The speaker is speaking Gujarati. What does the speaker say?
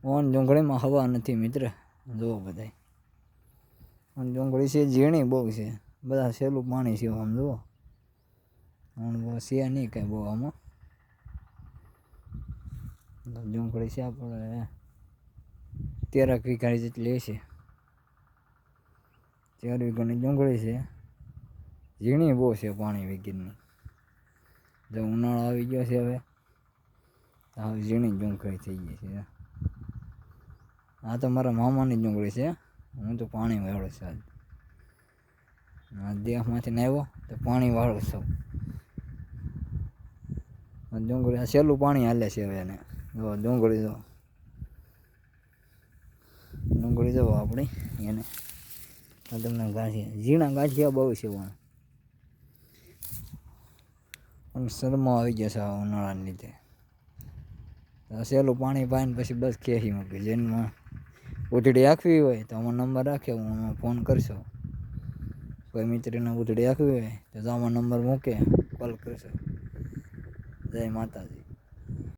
ઓન ડુંગળીમાં હવા નથી મિત્ર, જુઓ બધાય ઓન ડુંગળી છે ઝીણી બહુ છે, બધા સહેલું પાણી છે આમ જુઓ, ઓન બહુ છે નહીં કાંઈ બહુ આમાં. ડુંગળી છે આપણે 13 વીઘા જેટલી છે, 4 વીઘાની ડુંગળી છે, ઝીણી બહુ છે પાણી વગરની. જો ઉનાળો આવી ગયો છે હવે, હવે ઝીણી ડુંગળી થઈ ગઈ છે. આ તો મારા મામાની ડુંગળી છે, હું તો પાણી વાળું છું. આજ દેહમાંથી આવ્યો તો પાણી વાળું છું. ડુંગળી આ સહેલું પાણી હાલે છે હવે એને. જો ડુંગળી જો, ડુંગળી જો આપણી એને આ તમને ગાંઠિયા, ઝીણા ગાંઠિયા બહુ છે પણ શરમા આવી ગયા છે આ ઉનાળાને લીધે. સહેલું પાણી પાઈને પછી બસ ખેંચી મૂકી. જેનમાં ઉધડી આખવી હોય તો આમાં નંબર રાખે, હું આમાં ફોન કરશો. કોઈ મિત્રને ઉધડી આખવી હોય તો આમાં નંબર મૂકે, કોલ કરશો. જય માતાજી.